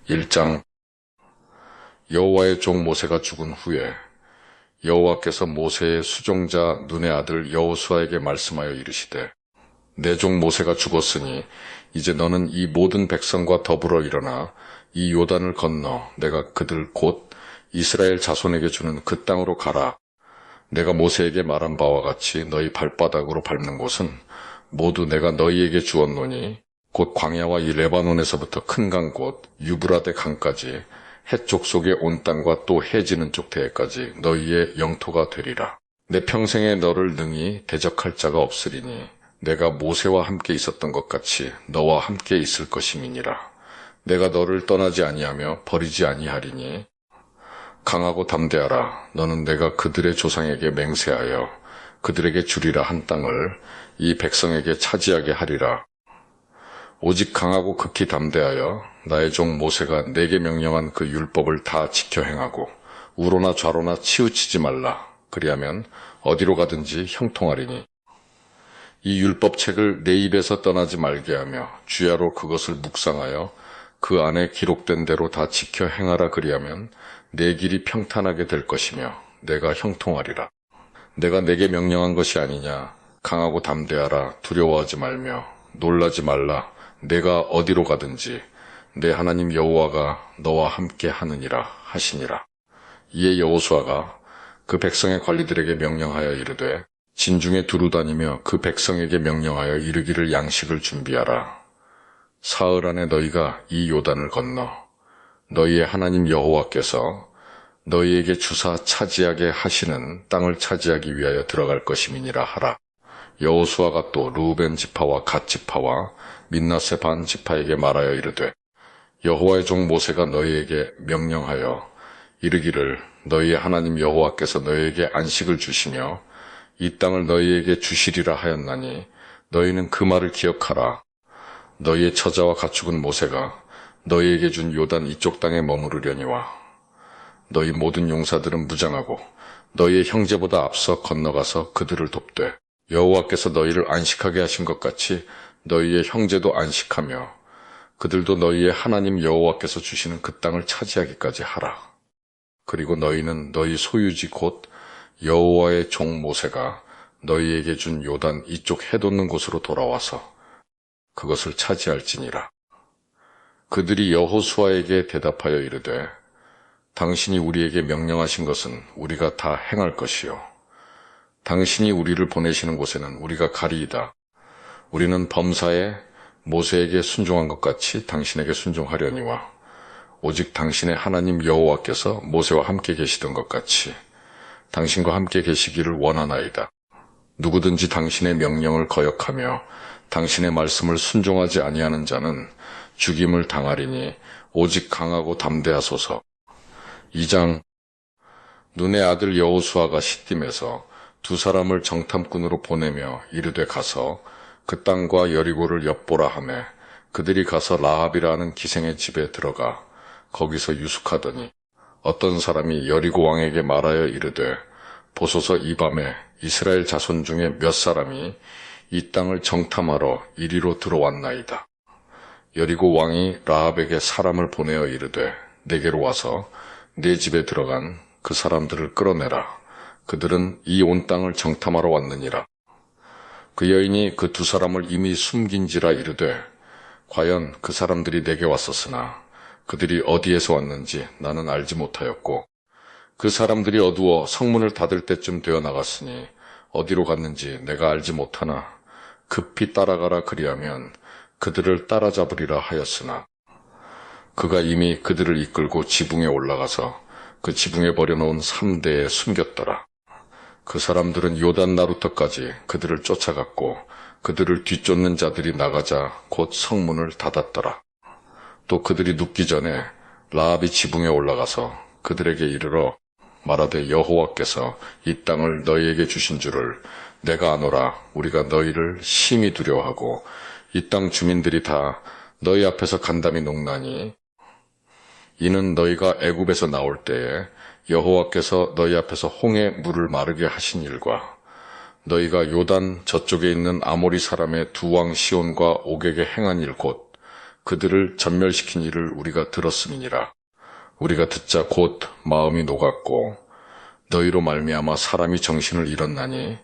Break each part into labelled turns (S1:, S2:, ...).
S1: 1장. 여호와의 종 모세가 죽은 후에 여호와께서 모세의 수종자 눈의 아들 여호수아에게 말씀하여 이르시되, 내 종 모세가 죽었으니 이제 너는 이 모든 백성과 더불어 일어나 이 요단을 건너 내가 그들 곧 이스라엘 자손에게 주는 그 땅으로 가라. 내가 모세에게 말한 바와 같이 너희 발바닥으로 밟는 곳은 모두 내가 너희에게 주었노니 곧 광야와 이 레바논에서부터 큰 강 곧 유브라데 강까지 해쪽 속의 온 땅과 또 해지는 쪽 대해까지 너희의 영토가 되리라. 내 평생에 너를 능히 대적할 자가 없으리니 내가 모세와 함께 있었던 것 같이 너와 함께 있을 것임이니라. 내가 너를 떠나지 아니하며 버리지 아니하리니 강하고 담대하라. 너는 내가 그들의 조상에게 맹세하여 그들에게 주리라 한 땅을 이 백성에게 차지하게 하리라. 오직 강하고 극히 담대하여 나의 종 모세가 내게 명령한 그 율법을 다 지켜 행하고 우로나 좌로나 치우치지 말라. 그리하면 어디로 가든지 형통하리니 이 율법책을 내 입에서 떠나지 말게 하며 주야로 그것을 묵상하여 그 안에 기록된 대로 다 지켜 행하라. 그리하면 내 길이 평탄하게 될 것이며 내가 형통하리라. 내가 내게 명령한 것이 아니냐. 강하고 담대하라. 두려워하지 말며 놀라지 말라. 내가 어디로 가든지 내 하나님 여호와가 너와 함께 하느니라 하시니라. 이에 여호수아가 그 백성의 관리들에게 명령하여 이르되, 진중에 두루 다니며 그 백성에게 명령하여 이르기를 양식을 준비하라. 사흘 안에 너희가 이 요단을 건너 너희의 하나님 여호와께서 너희에게 주사 차지하게 하시는 땅을 차지하기 위하여 들어갈 것임이니라 하라. 여호수아가 또 르우벤 지파와 갓 지파와 민나세 반 지파에게 말하여 이르되, 여호와의 종 모세가 너희에게 명령하여 이르기를 너희의 하나님 여호와께서 너희에게 안식을 주시며 이 땅을 너희에게 주시리라 하였나니 너희는 그 말을 기억하라. 너희의 처자와 가축은 모세가 너희에게 준 요단 이쪽 땅에 머무르려니와 너희 모든 용사들은 무장하고 너희의 형제보다 앞서 건너가서 그들을 돕되 여호와께서 너희를 안식하게 하신 것 같이 너희의 형제도 안식하며 그들도 너희의 하나님 여호와께서 주시는 그 땅을 차지하기까지 하라. 그리고 너희는 너희 소유지 곧 여호와의 종 모세가 너희에게 준 요단 이쪽 해돋는 곳으로 돌아와서 그것을 차지할지니라. 그들이 여호수아에게 대답하여 이르되, 당신이 우리에게 명령하신 것은 우리가 다 행할 것이요 당신이 우리를 보내시는 곳에는 우리가 가리이다. 우리는 범사에 모세에게 순종한 것 같이 당신에게 순종하려니와 오직 당신의 하나님 여호와께서 모세와 함께 계시던 것 같이 당신과 함께 계시기를 원하나이다. 누구든지 당신의 명령을 거역하며 당신의 말씀을 순종하지 아니하는 자는 죽임을 당하리니 오직 강하고 담대하소서. 2장. 눈의 아들 여호수아가 시딤에서 두 사람을 정탐꾼으로 보내며 이르되 가서 그 땅과 여리고를 엿보라 하매 그들이 가서 라합이라 하는 기생의 집에 들어가 거기서 유숙하더니 어떤 사람이 여리고 왕에게 말하여 이르되, 보소서 이 밤에 이스라엘 자손 중에 몇 사람이 이 땅을 정탐하러 이리로 들어왔나이다. 여리고 왕이 라합에게 사람을 보내어 이르되, 내게로 와서 내 집에 들어간 그 사람들을 끌어내라. 그들은 이 온 땅을 정탐하러 왔느니라. 그 여인이 그 두 사람을 이미 숨긴지라 이르되, 과연 그 사람들이 내게 왔었으나 그들이 어디에서 왔는지 나는 알지 못하였고 그 사람들이 어두워 성문을 닫을 때쯤 되어 나갔으니 어디로 갔는지 내가 알지 못하나 급히 따라가라. 그리하면 그들을 따라잡으리라 하였으나 그가 이미 그들을 이끌고 지붕에 올라가서 그 지붕에 버려놓은 3대에 숨겼더라. 그 사람들은 요단 나루터까지 그들을 쫓아갔고 그들을 뒤쫓는 자들이 나가자 곧 성문을 닫았더라. 또 그들이 눕기 전에 라합이 지붕에 올라가서 그들에게 이르러 말하되, 여호와께서 이 땅을 너희에게 주신 줄을 내가 아노라. 우리가 너희를 심히 두려워하고 이 땅 주민들이 다 너희 앞에서 간담이 녹나니 이는 너희가 애굽에서 나올 때에 여호와께서 너희 앞에서 홍해 물을 마르게 하신 일과 너희가 요단 저쪽에 있는 아모리 사람의 두 왕 시온과 옥에게 행한 일 곧 그들을 전멸시킨 일을 우리가 들었음이니라. 우리가 듣자 곧 마음이 녹았고 너희로 말미암아 사람이 정신을 잃었나니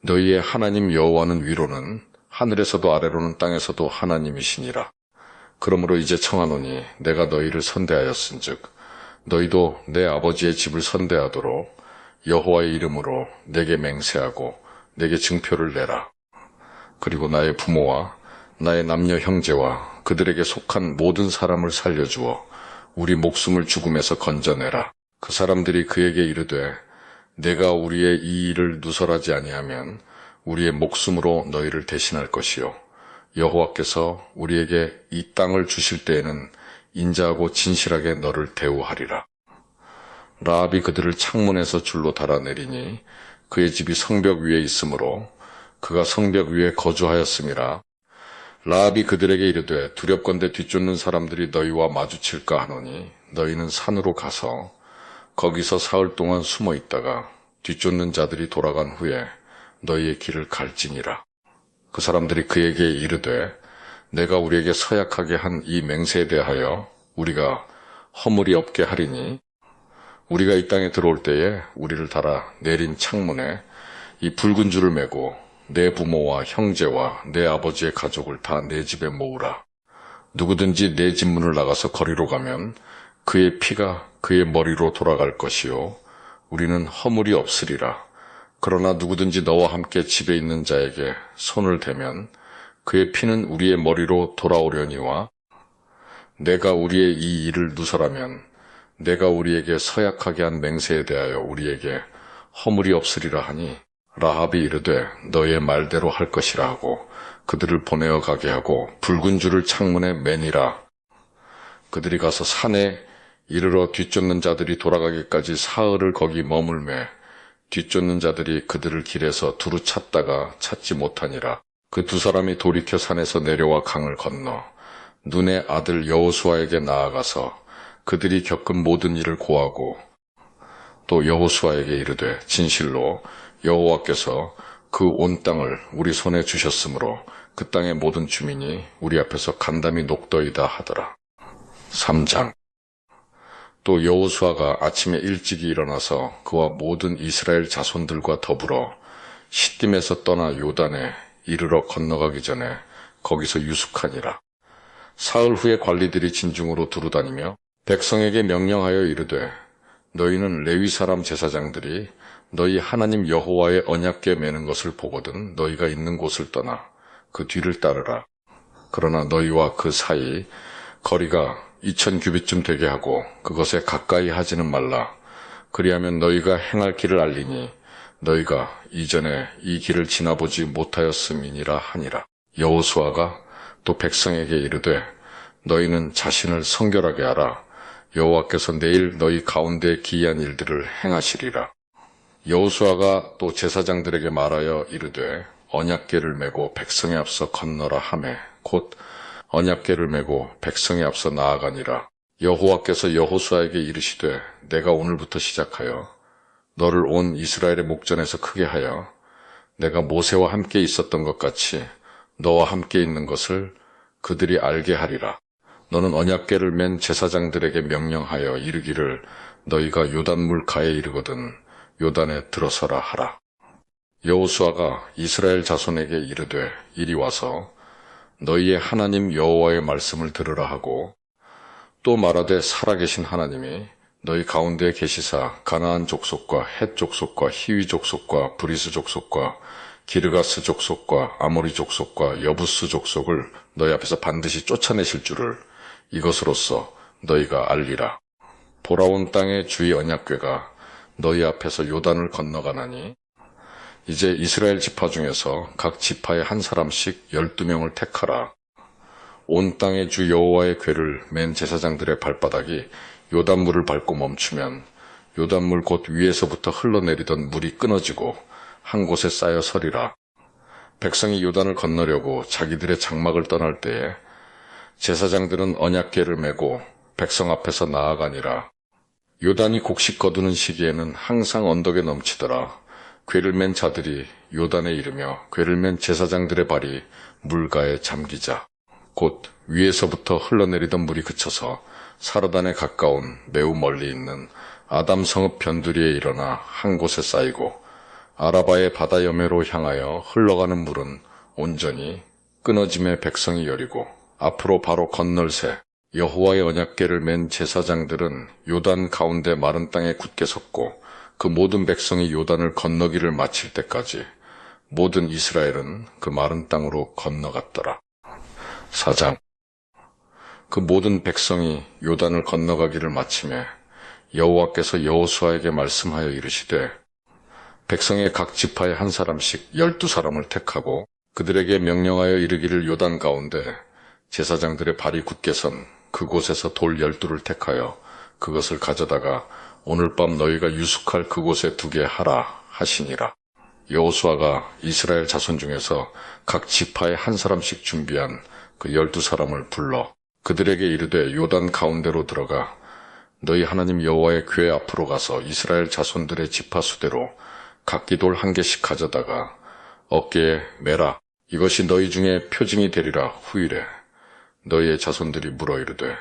S1: 너희의 하나님 여호와는 위로는 하늘에서도 아래로는 땅에서도 하나님이시니라. 그러므로 이제 청하노니 내가 너희를 선대하였은즉 너희도 내 아버지의 집을 선대하도록 여호와의 이름으로 내게 맹세하고 내게 증표를 내라. 그리고 나의 부모와 나의 남녀 형제와 그들에게 속한 모든 사람을 살려주어 우리 목숨을 죽음에서 건져내라. 그 사람들이 그에게 이르되 내가 우리의 이 일을 누설하지 아니하면 우리의 목숨으로 너희를 대신할 것이요 여호와께서 우리에게 이 땅을 주실 때에는 인자하고 진실하게 너를 대우하리라. 라합이 그들을 창문에서 줄로 달아내리니 그의 집이 성벽 위에 있으므로 그가 성벽 위에 거주하였음이라. 라합이 그들에게 이르되 두렵건대 뒤쫓는 사람들이 너희와 마주칠까 하노니 너희는 산으로 가서 거기서 사흘 동안 숨어 있다가 뒤쫓는 자들이 돌아간 후에 너희의 길을 갈지니라. 그 사람들이 그에게 이르되 내가 우리에게 서약하게 한 이 맹세에 대하여 우리가 허물이 없게 하리니 우리가 이 땅에 들어올 때에 우리를 달아 내린 창문에 이 붉은 줄을 매고 내 부모와 형제와 내 아버지의 가족을 다 내 집에 모으라. 누구든지 내 집 문을 나가서 거리로 가면 그의 피가 그의 머리로 돌아갈 것이요 우리는 허물이 없으리라. 그러나 누구든지 너와 함께 집에 있는 자에게 손을 대면 그의 피는 우리의 머리로 돌아오려니와 내가 우리의 이 일을 누설하면 내가 우리에게 서약하게 한 맹세에 대하여 우리에게 허물이 없으리라 하니 라합이 이르되 너의 말대로 할 것이라 하고 그들을 보내어 가게 하고 붉은 줄을 창문에 매니라. 그들이 가서 산에 이르러 뒤쫓는 자들이 돌아가기까지 사흘을 거기 머물매 뒤쫓는 자들이 그들을 길에서 두루 찾다가 찾지 못하니라. 그 두 사람이 돌이켜 산에서 내려와 강을 건너 눈의 아들 여호수아에게 나아가서 그들이 겪은 모든 일을 고하고 또 여호수아에게 이르되 진실로 여호와께서 그 온 땅을 우리 손에 주셨으므로 그 땅의 모든 주민이 우리 앞에서 간담이 녹더이다 하더라. 3장. 또 여호수아가 아침에 일찍이 일어나서 그와 모든 이스라엘 자손들과 더불어 시딤에서 떠나 요단에 이르러 건너가기 전에 거기서 유숙하니라. 사흘 후에 관리들이 진중으로 두루다니며 백성에게 명령하여 이르되 너희는 레위 사람 제사장들이 너희 하나님 여호와의 언약궤 매는 것을 보거든 너희가 있는 곳을 떠나 그 뒤를 따르라. 그러나 너희와 그 사이 거리가 2000규빗쯤 되게 하고 그것에 가까이 하지는 말라. 그리하면 너희가 행할 길을 알리니 너희가 이전에 이 길을 지나보지 못하였음이니라 하니라. 여호수아가 또 백성에게 이르되 너희는 자신을 성결하게 하라. 여호와께서 내일 너희 가운데 기이한 일들을 행하시리라. 여호수아가 또 제사장들에게 말하여 이르되 언약궤를 메고 백성에 앞서 건너라 하매 곧 언약궤를 메고 백성에 앞서 나아가니라. 여호와께서 여호수아에게 이르시되 내가 오늘부터 시작하여 너를 온 이스라엘의 목전에서 크게 하여 내가 모세와 함께 있었던 것 같이 너와 함께 있는 것을 그들이 알게 하리라. 너는 언약궤를 맨 제사장들에게 명령하여 이르기를 너희가 요단물 가에 이르거든 요단에 들어서라 하라. 여호수아가 이스라엘 자손에게 이르되 이리 와서 너희의 하나님 여호와의 말씀을 들으라 하고 또 말하되 살아계신 하나님이 너희 가운데 계시사 가나안 족속과 헷 족속과 히위 족속과 브리스 족속과 기르가스 족속과 아모리 족속과 여부스 족속을 너희 앞에서 반드시 쫓아내실 줄을 이것으로써 너희가 알리라. 보라온 땅의 주의 언약궤가 너희 앞에서 요단을 건너가나니 이제 이스라엘 지파 중에서 각 지파에 한 사람씩 12명을 택하라. 온 땅의 주 여호와의 궤를 맨 제사장들의 발바닥이 요단물을 밟고 멈추면 요단물 곧 위에서부터 흘러내리던 물이 끊어지고 한 곳에 쌓여 서리라. 백성이 요단을 건너려고 자기들의 장막을 떠날 때에 제사장들은 언약궤를 메고 백성 앞에서 나아가니라. 요단이 곡식 거두는 시기에는 항상 언덕에 넘치더라. 궤를 맨 자들이 요단에 이르며 궤를 맨 제사장들의 발이 물가에 잠기자. 곧 위에서부터 흘러내리던 물이 그쳐서 사르단에 가까운 매우 멀리 있는 아담 성읍 변두리에 일어나 한 곳에 쌓이고 아라바의 바다 여매로 향하여 흘러가는 물은 온전히 끊어짐에 백성이 여리고 앞으로 바로 건널새 여호와의 언약궤를 맨 제사장들은 요단 가운데 마른 땅에 굳게 섰고 그 모든 백성이 요단을 건너기를 마칠 때까지 모든 이스라엘은 그 마른 땅으로 건너갔더라. 4장. 그 모든 백성이 요단을 건너가기를 마치매 여호와께서 여호수아에게 말씀하여 이르시되 백성의 각 지파에 한 사람씩 12사람을 택하고 그들에게 명령하여 이르기를 요단 가운데 제사장들의 발이 굳게 선 그곳에서 돌 12를 택하여 그것을 가져다가 오늘 밤 너희가 유숙할 그곳에 두게 하라 하시니라. 여호수아가 이스라엘 자손 중에서 각 지파에 한 사람씩 준비한 그 12사람을 불러 그들에게 이르되 요단 가운데로 들어가 너희 하나님 여호와의 궤 앞으로 가서 이스라엘 자손들의 지파 수대로 각기 돌 1개씩 가져다가 어깨에 매라. 이것이 너희 중에 표징이 되리라 후일에 너희의 자손들이 물어 이르되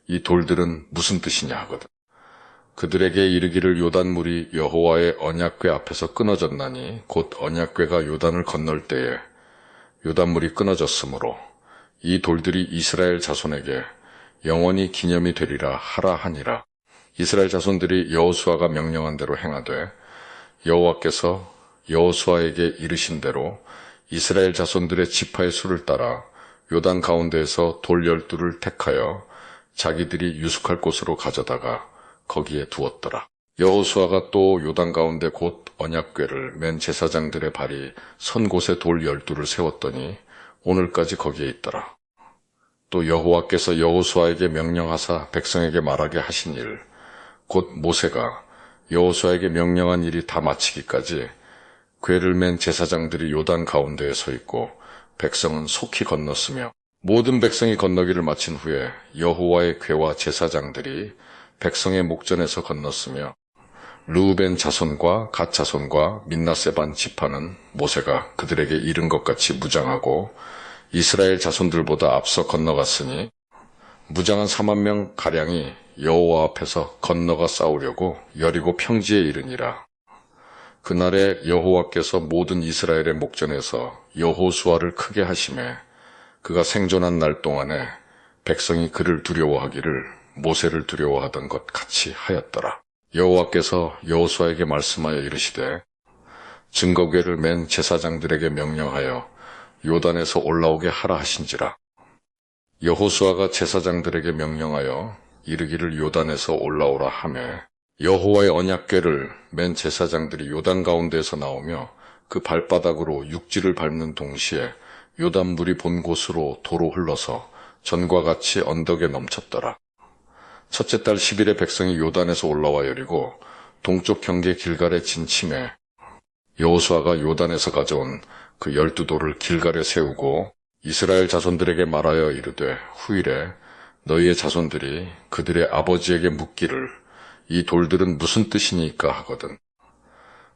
S1: 이 돌들은 무슨 뜻이냐 하거든. 그들에게 이르기를 요단물이 여호와의 언약궤 앞에서 끊어졌나니 곧 언약궤가 요단을 건널 때에 요단물이 끊어졌으므로 이 돌들이 이스라엘 자손에게 영원히 기념이 되리라 하라 하니라. 이스라엘 자손들이 여호수아가 명령한 대로 행하되 여호와께서 여호수아에게 이르신 대로 이스라엘 자손들의 지파의 수를 따라 요단 가운데에서 돌 12를 택하여 자기들이 유숙할 곳으로 가져다가 거기에 두었더라. 여호수아가 또 요단 가운데 곧 언약궤를 맨 제사장들의 발이 선 곳에 돌 12를 세웠더니 오늘까지 거기에 있더라. 또 여호와께서 여호수아에게 명령하사 백성에게 말하게 하신 일, 곧 모세가 여호수아에게 명령한 일이 다 마치기까지 궤를 맨 제사장들이 요단 가운데에 서 있고 백성은 속히 건넜으며 모든 백성이 건너기를 마친 후에 여호와의 궤와 제사장들이 백성의 목전에서 건넜으며 르우벤 자손과 갓 자손과 민나세 반 지파는 모세가 그들에게 이른 것 같이 무장하고 이스라엘 자손들보다 앞서 건너갔으니 무장한 4만 명 가량이 여호와 앞에서 건너가 싸우려고 여리고 평지에 이르니라. 그날에 여호와께서 모든 이스라엘의 목전에서 여호수아를 크게 하심에 그가 생존한 날 동안에 백성이 그를 두려워하기를 모세를 두려워하던 것 같이 하였더라. 여호와께서 여호수아에게 말씀하여 이르시되 증거궤를 맨 제사장들에게 명령하여 요단에서 올라오게 하라 하신지라. 여호수아가 제사장들에게 명령하여 이르기를 요단에서 올라오라 하매 여호와의 언약궤를 맨 제사장들이 요단 가운데에서 나오며 그 발바닥으로 육지를 밟는 동시에 요단물이 본 곳으로 도로 흘러서 전과 같이 언덕에 넘쳤더라. 첫째 달 10일에 백성이 요단에서 올라와 여리고 동쪽 경계 길갈에 진침해 여호수아가 요단에서 가져온 그 12돌을 길갈에 세우고 이스라엘 자손들에게 말하여 이르되 후일에 너희의 자손들이 그들의 아버지에게 묻기를 이 돌들은 무슨 뜻이니까 하거든.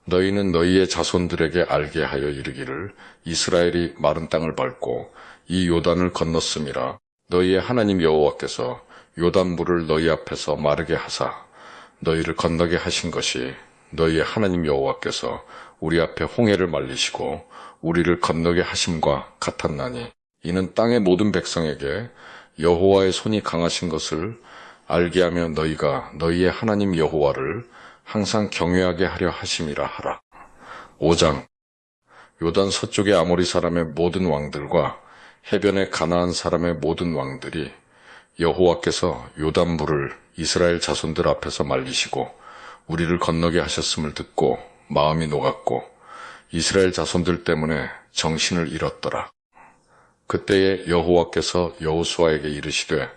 S1: 너희는 너희의 자손들에게 알게 하여 이르기를 이스라엘이 마른 땅을 밟고 이 요단을 건넜음이라. 너희의 하나님 여호와께서 요단물을 너희 앞에서 마르게 하사 너희를 건너게 하신 것이 너희의 하나님 여호와께서 우리 앞에 홍해를 말리시고 우리를 건너게 하심과 같았나니 이는 땅의 모든 백성에게 여호와의 손이 강하신 것을 알게 하며 너희가 너희의 하나님 여호와를 항상 경외하게 하려 하심이라 하라. 5장. 요단 서쪽의 아모리 사람의 모든 왕들과 해변의 가나안 사람의 모든 왕들이 여호와께서 요단물을 이스라엘 자손들 앞에서 말리시고 우리를 건너게 하셨음을 듣고 마음이 녹았고 이스라엘 자손들 때문에 정신을 잃었더라. 그때에 여호와께서 여호수아에게 이르시되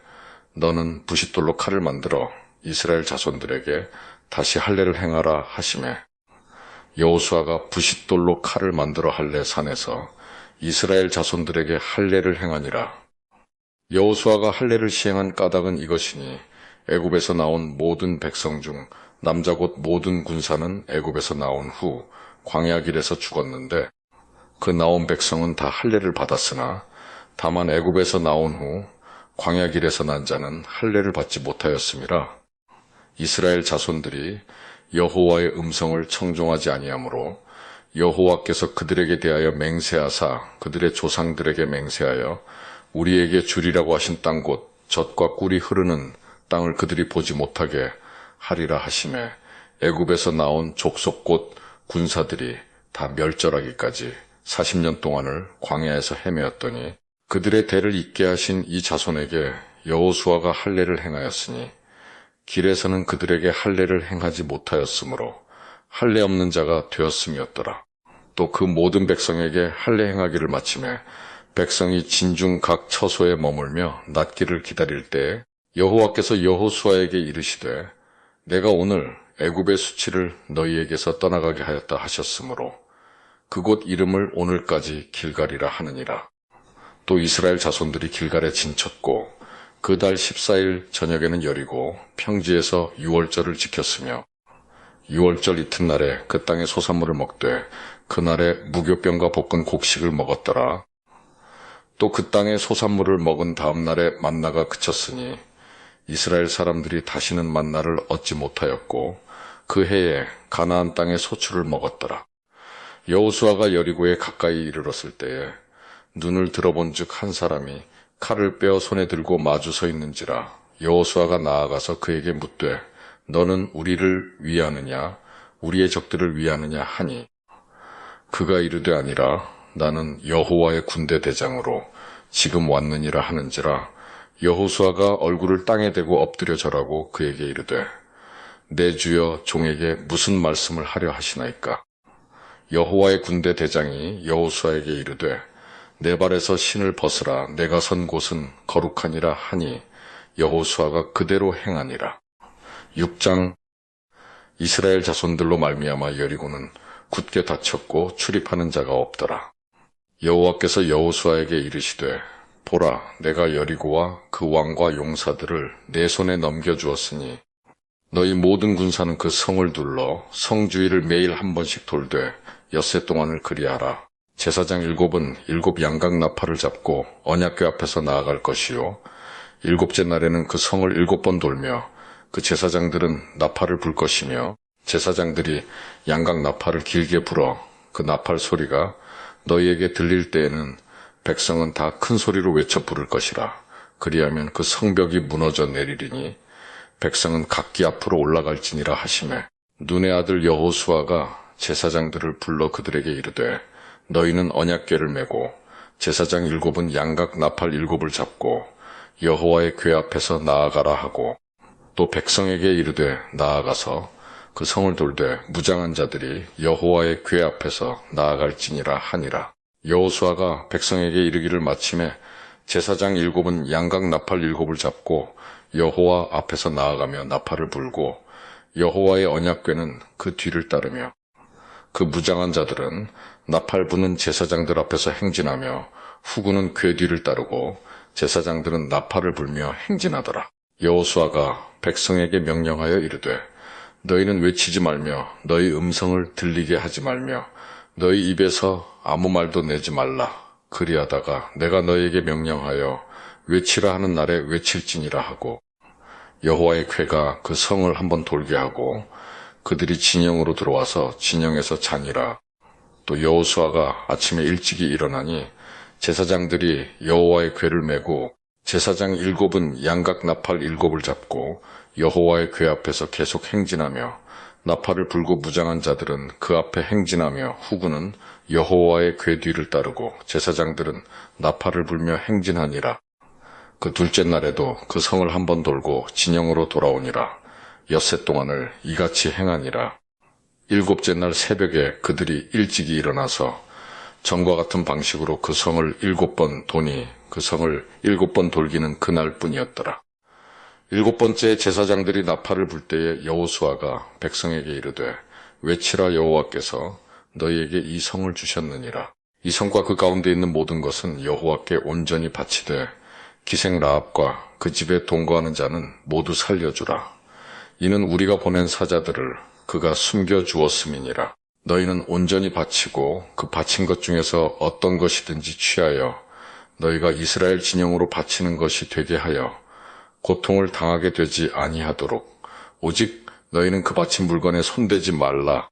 S1: 너는 부싯돌로 칼을 만들어 이스라엘 자손들에게 다시 할례를 행하라 하시매 여호수아가 부싯돌로 칼을 만들어 할례 산에서 이스라엘 자손들에게 할례를 행하니라. 여호수아가 할례를 시행한 까닭은 이것이니 애굽에서 나온 모든 백성 중 남자 곧 모든 군사는 애굽에서 나온 후 광야 길에서 죽었는데 그 나온 백성은 다 할례를 받았으나 다만 애굽에서 나온 후 광야길에서 난 자는 할례를 받지 못하였음이라. 이스라엘 자손들이 여호와의 음성을 청종하지 아니하므로 여호와께서 그들에게 대하여 맹세하사 그들의 조상들에게 맹세하여 우리에게 주리라고 하신 땅 곧 젖과 꿀이 흐르는 땅을 그들이 보지 못하게 하리라 하시매 애굽에서 나온 족속 곧 군사들이 다 멸절하기까지 40년 동안을 광야에서 헤매었더니 그들의 대를 잇게 하신 이 자손에게 여호수아가 할례를 행하였으니 길에서는 그들에게 할례를 행하지 못하였으므로 할례 없는 자가 되었음이었더라. 또 그 모든 백성에게 할례 행하기를 마치매 백성이 진중 각 처소에 머물며 낫기를 기다릴 때에 여호와께서 여호수아에게 이르시되 내가 오늘 애굽의 수치를 너희에게서 떠나가게 하였다 하셨으므로 그곳 이름을 오늘까지 길갈이라 하느니라. 또 이스라엘 자손들이 길갈에 진쳤고 그 달 14일 저녁에는 여리고 평지에서 유월절을 지켰으며 유월절 이튿날에 그 땅의 소산물을 먹되 그날에 무교병과 볶은 곡식을 먹었더라. 또 그 땅의 소산물을 먹은 다음 날에 만나가 그쳤으니 이스라엘 사람들이 다시는 만나를 얻지 못하였고 그 해에 가나안 땅의 소출을 먹었더라. 여호수아가 여리고에 가까이 이르렀을 때에 눈을 들어본즉 한 사람이 칼을 빼어 손에 들고 마주 서 있는지라. 여호수아가 나아가서 그에게 묻되 너는 우리를 위하느냐 우리의 적들을 위하느냐 하니 그가 이르되 아니라 나는 여호와의 군대 대장으로 지금 왔느니라 하는지라. 여호수아가 얼굴을 땅에 대고 엎드려 절하고 그에게 이르되 내 주여 종에게 무슨 말씀을 하려 하시나이까. 여호와의 군대 대장이 여호수아에게 이르되 내 발에서 신을 벗으라 내가 선 곳은 거룩하니라 하니 여호수아가 그대로 행하니라. 6장. 이스라엘 자손들로 말미암아 여리고는 굳게 닫혔고 출입하는 자가 없더라. 여호와께서 여호수아에게 이르시되 보라 내가 여리고와 그 왕과 용사들을 내 손에 넘겨주었으니 너희 모든 군사는 그 성을 둘러 성 주위를 매일 한 번씩 돌되 엿새 동안을 그리하라. 제사장 7은 7 양각 나팔을 잡고 언약궤 앞에서 나아갈 것이요 7째 날에는 그 성을 7번 돌며 그 제사장들은 나팔을 불 것이며 제사장들이 양각 나팔을 길게 불어 그 나팔 소리가 너희에게 들릴 때에는 백성은 다 큰 소리로 외쳐 부를 것이라. 그리하면 그 성벽이 무너져 내리리니 백성은 각기 앞으로 올라갈지니라 하시매 눈의 아들 여호수아가 제사장들을 불러 그들에게 이르되 너희는 언약궤를 메고 제사장 7은 양각 나팔 7을 잡고 여호와의 궤 앞에서 나아가라 하고 또 백성에게 이르되 나아가서 그 성을 돌되 무장한 자들이 여호와의 궤 앞에서 나아갈지니라 하니라. 여호수아가 백성에게 이르기를 마침에 제사장 7은 양각 나팔 7을 잡고 여호와 앞에서 나아가며 나팔을 불고 여호와의 언약궤는 그 뒤를 따르며 그 무장한 자들은 나팔 부는 제사장들 앞에서 행진하며 후군은 궤 뒤를 따르고 제사장들은 나팔을 불며 행진하더라. 여호수아가 백성에게 명령하여 이르되 너희는 외치지 말며 너희 음성을 들리게 하지 말며 너희 입에서 아무 말도 내지 말라. 그리하다가 내가 너희에게 명령하여 외치라 하는 날에 외칠지니라 하고 여호와의 궤가 그 성을 한번 돌게 하고 그들이 진영으로 들어와서 진영에서 자니라. 또 여호수아가 아침에 일찍이 일어나니 제사장들이 여호와의 궤를 메고 제사장 7은 양각 나팔 7을 잡고 여호와의 궤 앞에서 계속 행진하며 나팔을 불고 무장한 자들은 그 앞에 행진하며 후군은 여호와의 궤 뒤를 따르고 제사장들은 나팔을 불며 행진하니라. 그 둘째 날에도 그 성을 한번 돌고 진영으로 돌아오니라. 엿새 동안을 이같이 행하니라. 7째 날 새벽에 그들이 일찍이 일어나서 전과 같은 방식으로 그 성을 7번 도니 그 성을 7번 돌기는 그날 뿐이었더라. 7번째 제사장들이 나팔을 불 때에 여호수아가 백성에게 이르되 외치라 여호와께서 너희에게 이 성을 주셨느니라. 이 성과 그 가운데 있는 모든 것은 여호와께 온전히 바치되 기생 라합과 그 집에 동거하는 자는 모두 살려주라. 이는 우리가 보낸 사자들을 그가 숨겨 주었음이니라. 너희는 온전히 바치고 그 바친 것 중에서 어떤 것이든지 취하여 너희가 이스라엘 진영으로 바치는 것이 되게 하여 고통을 당하게 되지 아니하도록 오직 너희는 그 바친 물건에 손대지 말라.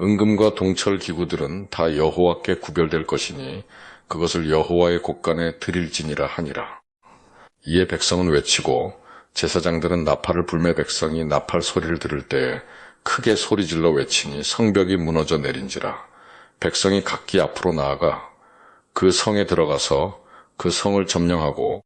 S1: 은금과 동철 기구들은 다 여호와께 구별될 것이니 그것을 여호와의 곳간에 드릴지니라 하니라. 이에 백성은 외치고 제사장들은 나팔을 불매 백성이 나팔 소리를 들을 때에 크게 소리질러 외치니 성벽이 무너져 내린지라. 백성이 각기 앞으로 나아가 그 성에 들어가서 그 성을 점령하고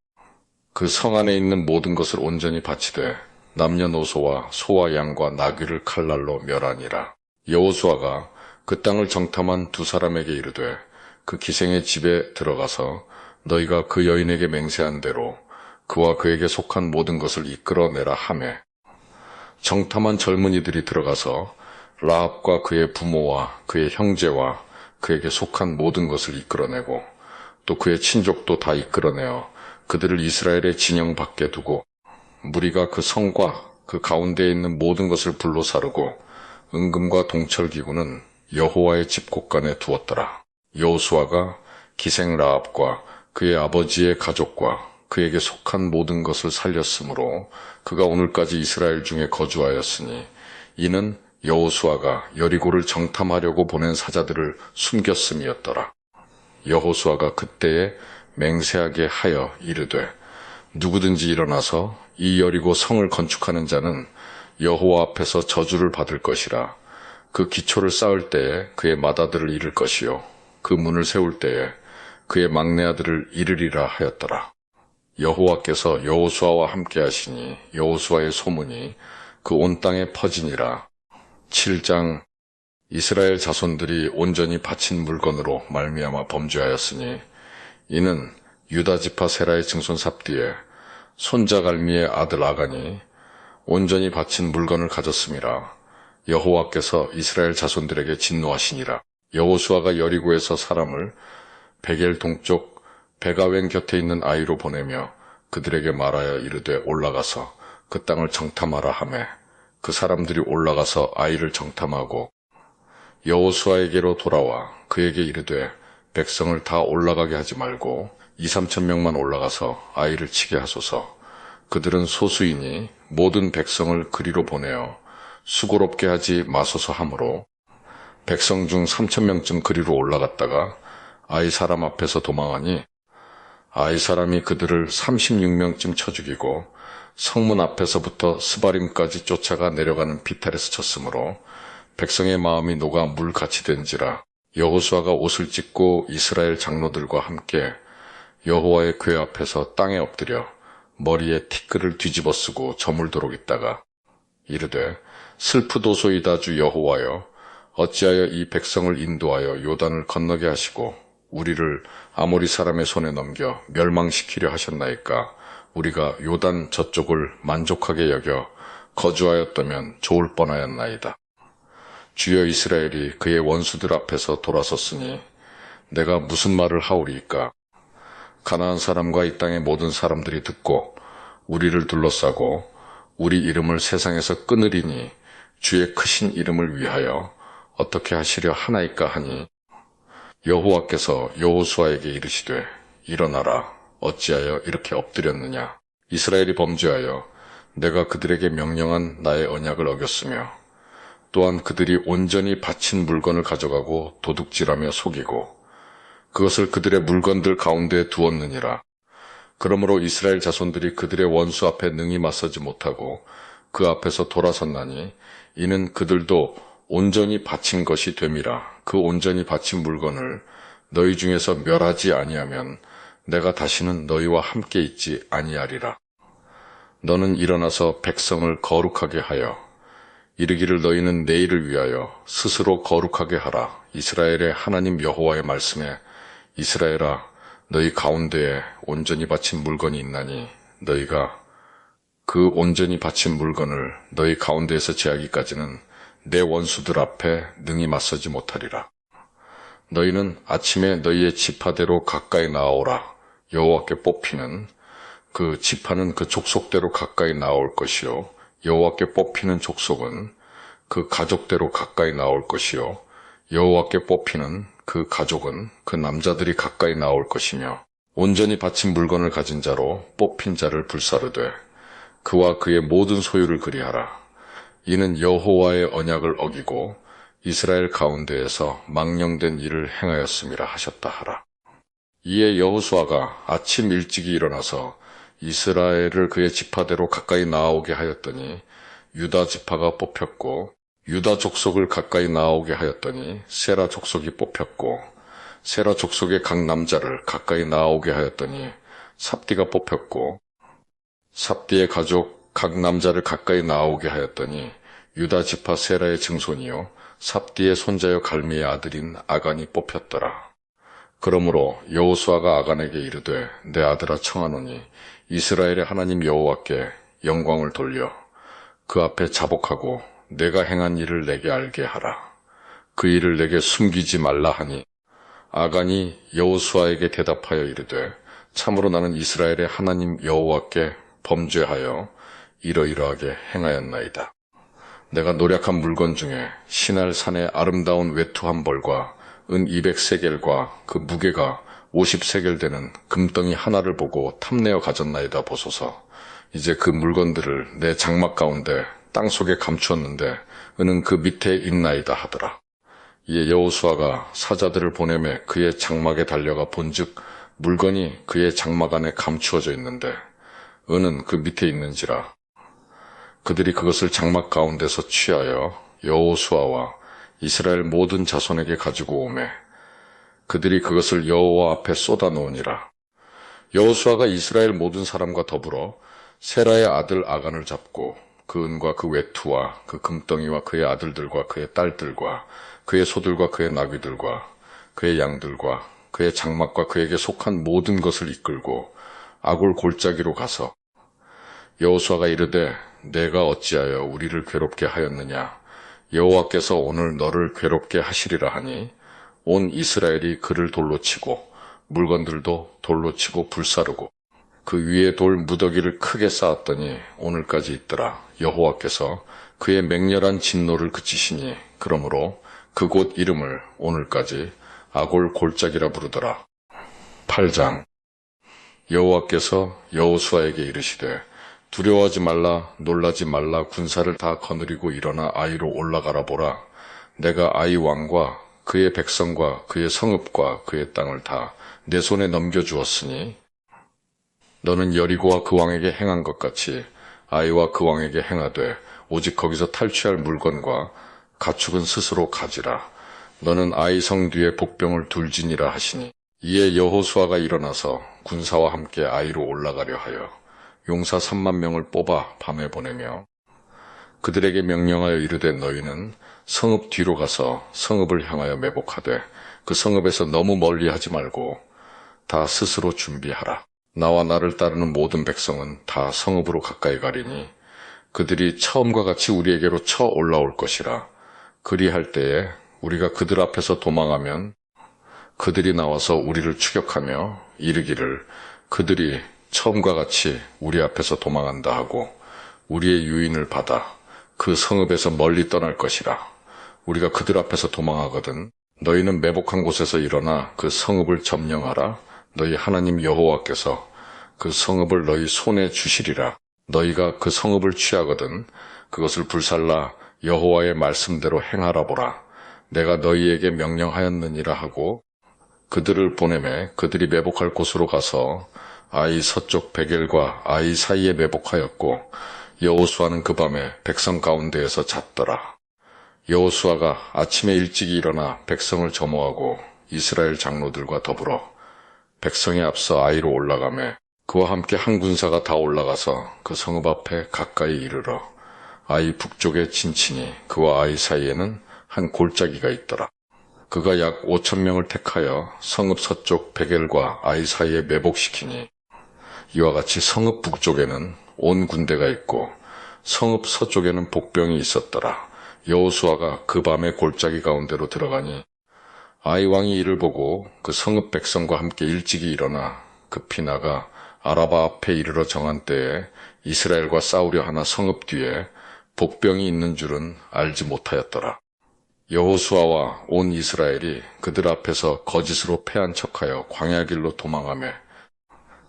S1: 그 성 안에 있는 모든 것을 온전히 바치되 남녀노소와 소와 양과 나귀를 칼날로 멸하니라. 여호수아가 그 땅을 정탐한 두 사람에게 이르되 그 기생의 집에 들어가서 너희가 그 여인에게 맹세한 대로 그와 그에게 속한 모든 것을 이끌어내라 하매 정탐한 젊은이들이 들어가서 라합과 그의 부모와 그의 형제와 그에게 속한 모든 것을 이끌어내고 또 그의 친족도 다 이끌어내어 그들을 이스라엘의 진영 밖에 두고 무리가 그 성과 그 가운데에 있는 모든 것을 불로 사르고 은금과 동철기구는 여호와의 집 곳간에 두었더라. 여호수아가 기생 라합과 그의 아버지의 가족과 그에게 속한 모든 것을 살렸으므로 그가 오늘까지 이스라엘 중에 거주하였으니 이는 여호수아가 여리고를 정탐하려고 보낸 사자들을 숨겼음이었더라. 여호수아가 그때에 맹세하게 하여 이르되 누구든지 일어나서 이 여리고 성을 건축하는 자는 여호와 앞에서 저주를 받을 것이라. 그 기초를 쌓을 때에 그의 맏아들을 잃을 것이요 그 문을 세울 때에 그의 막내 아들을 잃으리라 하였더라. 여호와께서 여호수아와 함께 하시니 여호수아의 소문이 그 온 땅에 퍼지니라. 7장. 이스라엘 자손들이 온전히 바친 물건으로 말미암아 범죄하였으니 이는 유다 지파 세라의 증손 삽디에 손자 갈미의 아들 아간이 온전히 바친 물건을 가졌음이라. 여호와께서 이스라엘 자손들에게 진노하시니라. 여호수아가 여리고에서 사람을 베겔 동쪽 베가웬 곁에 있는 아이로 보내며 그들에게 말하여 이르되 올라가서 그 땅을 정탐하라 하매 그 사람들이 올라가서 아이를 정탐하고 여호수아에게로 돌아와 그에게 이르되 백성을 다 올라가게 하지 말고 2~3천 명만 올라가서 아이를 치게 하소서. 그들은 소수이니 모든 백성을 그리로 보내어 수고롭게 하지 마소서 하므로 백성 중 3,000명쯤 그리로 올라갔다가 아이 사람 앞에서 도망하니 아이 사람이 그들을 36명쯤 쳐 죽이고 성문 앞에서부터 스바림까지 쫓아가 내려가는 비탈에서 쳤으므로 백성의 마음이 녹아 물같이 된지라. 여호수아가 옷을 찢고 이스라엘 장로들과 함께 여호와의 궤 앞에서 땅에 엎드려 머리에 티끌을 뒤집어 쓰고 저물도록 있다가 이르되 슬프도소이다 주 여호와여 어찌하여 이 백성을 인도하여 요단을 건너게 하시고 우리를 아모리 사람의 손에 넘겨 멸망시키려 하셨나이까. 우리가 요단 저쪽을 만족하게 여겨 거주하였다면 좋을 뻔하였나이다. 주여 이스라엘이 그의 원수들 앞에서 돌아섰으니 내가 무슨 말을 하오리이까. 가나안 사람과 이 땅의 모든 사람들이 듣고 우리를 둘러싸고 우리 이름을 세상에서 끊으리니 주의 크신 이름을 위하여 어떻게 하시려 하나이까 하니 여호와께서 여호수아에게 이르시되 일어나라. 어찌하여 이렇게 엎드렸느냐. 이스라엘이 범죄하여 내가 그들에게 명령한 나의 언약을 어겼으며 또한 그들이 온전히 바친 물건을 가져가고 도둑질하며 속이고 그것을 그들의 물건들 가운데에 두었느니라. 그러므로 이스라엘 자손들이 그들의 원수 앞에 능히 맞서지 못하고 그 앞에서 돌아섰나니 이는 그들도 온전히 바친 것이 됨이라. 그 온전히 바친 물건을 너희 중에서 멸하지 아니하면 내가 다시는 너희와 함께 있지 아니하리라. 너는 일어나서 백성을 거룩하게 하여 이르기를 너희는 내일을 위하여 스스로 거룩하게 하라. 이스라엘의 하나님 여호와의 말씀에 이스라엘아 너희 가운데에 온전히 바친 물건이 있나니 너희가 그 온전히 바친 물건을 너희 가운데에서 제하기까지는 내 원수들 앞에 능히 맞서지 못하리라. 너희는 아침에 너희의 지파대로 가까이 나아오라. 여호와께 뽑히는 그 지파는 그 족속대로 가까이 나올 것이요 여호와께 뽑히는 족속은 그 가족대로 가까이 나올 것이요 여호와께 뽑히는 그 가족은 그 남자들이 가까이 나올 것이며 온전히 바친 물건을 가진 자로 뽑힌 자를 불사르되 그와 그의 모든 소유를 그리하라. 이는 여호와의 언약을 어기고 이스라엘 가운데에서 망령된 일을 행하였음이라 하셨다 하라. 이에 여호수아가 아침 일찍이 일어나서 이스라엘을 그의 지파대로 가까이 나아오게 하였더니 유다 지파가 뽑혔고, 유다 족속을 가까이 나아오게 하였더니 세라 족속이 뽑혔고, 세라 족속의 각 남자를 가까이 나아오게 하였더니 삽디가 뽑혔고, 삽디의 가족 각 남자를 가까이 나아오게 하였더니 유다 지파 세라의 증손이요 삽디의 손자여 갈미의 아들인 아간이 뽑혔더라. 그러므로 여호수아가 아간에게 이르되 내 아들아 청하노니 이스라엘의 하나님 여호와께 영광을 돌려 그 앞에 자복하고 내가 행한 일을 내게 알게 하라. 그 일을 내게 숨기지 말라 하니 아간이 여호수아에게 대답하여 이르되 참으로 나는 이스라엘의 하나님 여호와께 범죄하여 이러이러하게 행하였나이다. 내가 노략한 물건 중에 시날 산의 아름다운 외투 한 벌과 은 200세겔과 그 무게가 50세겔 되는 금덩이 하나를 보고 탐내어 가졌나이다 보소서. 이제 그 물건들을 내 장막 가운데 땅속에 감추었는데 은은 그 밑에 있나이다 하더라. 이에 여호수아가 사자들을 보내매 그의 장막에 달려가 본즉 물건이 그의 장막 안에 감추어져 있는데 은은 그 밑에 있는지라. 그들이 그것을 장막 가운데서 취하여 여호수아와 이스라엘 모든 자손에게 가지고 오매 그들이 그것을 여호와 앞에 쏟아 놓으니라. 여호수아가 이스라엘 모든 사람과 더불어 세라의 아들 아간을 잡고 그 은과 그 외투와 그 금덩이와 그의 아들들과 그의 딸들과 그의 소들과 그의 나귀들과 그의 양들과 그의 장막과 그에게 속한 모든 것을 이끌고 아골 골짜기로 가서 여호수아가 이르되 내가 어찌하여 우리를 괴롭게 하였느냐. 여호와께서 오늘 너를 괴롭게 하시리라 하니 온 이스라엘이 그를 돌로 치고 물건들도 돌로 치고 불사르고 그 위에 돌 무더기를 크게 쌓았더니 오늘까지 있더라. 여호와께서 그의 맹렬한 진노를 그치시니 그러므로 그곳 이름을 오늘까지 아골 골짜기라 부르더라. 8장. 여호와께서 여호수아에게 이르시되 두려워하지 말라, 놀라지 말라, 군사를 다 거느리고 일어나 아이로 올라가라 보라. 내가 아이 왕과 그의 백성과 그의 성읍과 그의 땅을 다 내 손에 넘겨주었으니 너는 여리고와 그 왕에게 행한 것 같이 아이와 그 왕에게 행하되 오직 거기서 탈취할 물건과 가축은 스스로 가지라. 너는 아이 성 뒤에 복병을 둘지니라 하시니 이에 여호수아가 일어나서 군사와 함께 아이로 올라가려 하여 용사 3만 명을 뽑아 밤에 보내며 그들에게 명령하여 이르되 너희는 성읍 뒤로 가서 성읍을 향하여 매복하되 그 성읍에서 너무 멀리 하지 말고 다 스스로 준비하라. 나와 나를 따르는 모든 백성은 다 성읍으로 가까이 가리니 그들이 처음과 같이 우리에게로 쳐 올라올 것이라. 그리할 때에 우리가 그들 앞에서 도망하면 그들이 나와서 우리를 추격하며 이르기를 그들이 처음과 같이 우리 앞에서 도망한다 하고 우리의 유인을 받아 그 성읍에서 멀리 떠날 것이라. 우리가 그들 앞에서 도망하거든 너희는 매복한 곳에서 일어나 그 성읍을 점령하라. 너희 하나님 여호와께서 그 성읍을 너희 손에 주시리라. 너희가 그 성읍을 취하거든 그것을 불살라 여호와의 말씀대로 행하라 보라. 내가 너희에게 명령하였느니라 하고 그들을 보내매 그들이 매복할 곳으로 가서 아이 서쪽 베겔과 아이 사이에 매복하였고 여호수아는 그 밤에 백성 가운데에서 잤더라. 여호수아가 아침에 일찍이 일어나 백성을 점호하고 이스라엘 장로들과 더불어 백성에 앞서 아이로 올라가매 그와 함께 한 군사가 다 올라가서 그 성읍 앞에 가까이 이르러 아이 북쪽에 진치니 그와 아이 사이에는 한 골짜기가 있더라. 그가 약 5,000명을 택하여 성읍 서쪽 베겔과 아이 사이에 매복시키니 이와 같이 성읍 북쪽에는 온 군대가 있고 성읍 서쪽에는 복병이 있었더라. 여호수아가 그 밤에 골짜기 가운데로 들어가니 아이 왕이 이를 보고 그 성읍 백성과 함께 일찍이 일어나 급히 나가 아라바 앞에 이르러 정한 때에 이스라엘과 싸우려 하나 성읍 뒤에 복병이 있는 줄은 알지 못하였더라. 여호수아와 온 이스라엘이 그들 앞에서 거짓으로 패한 척하여 광야길로 도망하며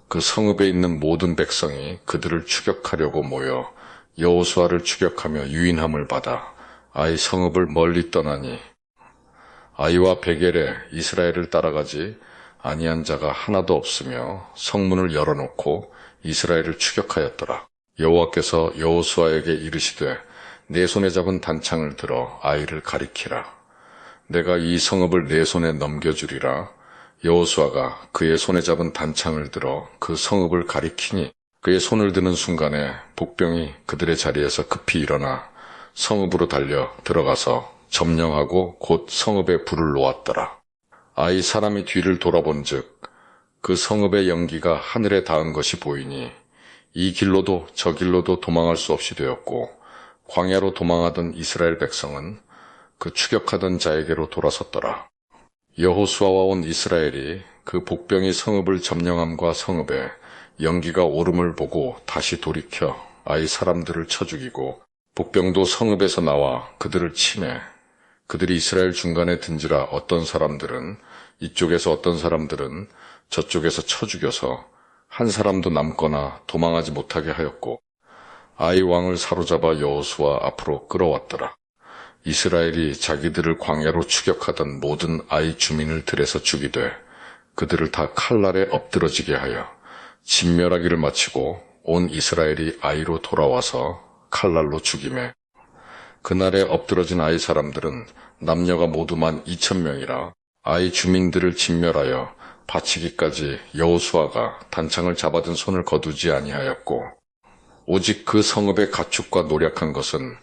S1: 그 성읍에 있는 모든 백성이 그들을 추격하려고 모여 여호수아를 추격하며 유인함을 받아 아이 성읍을 멀리 떠나니 아이와 베겔에 이스라엘을 따라가지 아니한 자가 하나도 없으며 성문을 열어놓고 이스라엘을 추격하였더라. 여호와께서 여호수아에게 이르시되 내 손에 잡은 단창을 들어 아이를 가리키라. 내가 이 성읍을 내 손에 넘겨주리라. 여호수아가 그의 손에 잡은 단창을 들어 그 성읍을 가리키니 그의 손을 드는 순간에 복병이 그들의 자리에서 급히 일어나 성읍으로 달려 들어가서 점령하고 곧 성읍에 불을 놓았더라. 아이 사람이 뒤를 돌아본즉 그 성읍의 연기가 하늘에 닿은 것이 보이니 이 길로도 저 길로도 도망할 수 없이 되었고 광야로 도망하던 이스라엘 백성은 그 추격하던 자에게로 돌아섰더라. 여호수아와 온 이스라엘이 그 복병이 성읍을 점령함과 성읍에 연기가 오름을 보고 다시 돌이켜 아이 사람들을 쳐 죽이고 복병도 성읍에서 나와 그들을 치매 그들이 이스라엘 중간에 든지라 어떤 사람들은 이쪽에서 어떤 사람들은 저쪽에서 쳐 죽여서 한 사람도 남거나 도망하지 못하게 하였고 아이 왕을 사로잡아 여호수아 앞으로 끌어왔더라. 이스라엘이 자기들을 광야로 추격하던 모든 아이 주민을 들에서 죽이되 그들을 다 칼날에 엎드러지게 하여 진멸하기를 마치고 온 이스라엘이 아이로 돌아와서 칼날로 죽이매 그날에 엎드러진 아이 사람들은 남녀가 모두 12,000명이라 아이 주민들을 진멸하여 바치기까지 여호수아가 단창을 잡아든 손을 거두지 아니하였고 오직 그 성읍의 가축과 노력한 것은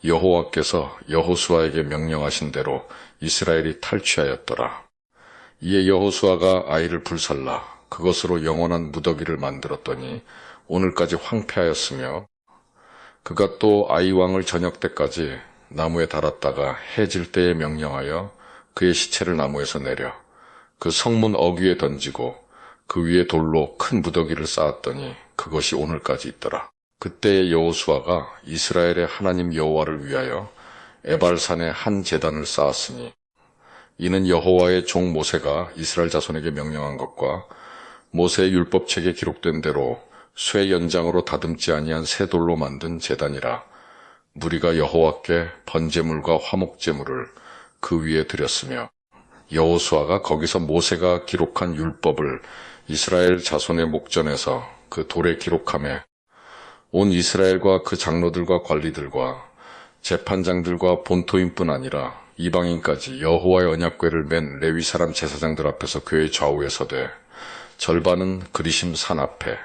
S1: 여호와께서 여호수아에게 명령하신 대로 이스라엘이 탈취하였더라. 이에 여호수아가 아이를 불살라 그것으로 영원한 무더기를 만들었더니 오늘까지 황폐하였으며 그가 또 아이 왕을 저녁 때까지 나무에 달았다가 해질 때에 명령하여 그의 시체를 나무에서 내려 그 성문 어귀에 던지고 그 위에 돌로 큰 무더기를 쌓았더니 그것이 오늘까지 있더라. 그때 여호수아가 이스라엘의 하나님 여호와를 위하여 에발산에 한 제단을 쌓았으니 이는 여호와의 종 모세가 이스라엘 자손에게 명령한 것과 모세의 율법책에 기록된 대로 쇠 연장으로 다듬지 아니한 새 돌로 만든 제단이라. 무리가 여호와께 번제물과 화목제물을 그 위에 드렸으며 여호수아가 거기서 모세가 기록한 율법을 이스라엘 자손의 목전에서 그 돌에 기록하며 온 이스라엘과 그 장로들과 관리들과 재판장들과 본토인뿐 아니라 이방인까지 여호와의 언약궤를 맨 레위 사람 제사장들 앞에서 교회 좌우에 서되 절반은 그리심 산 앞에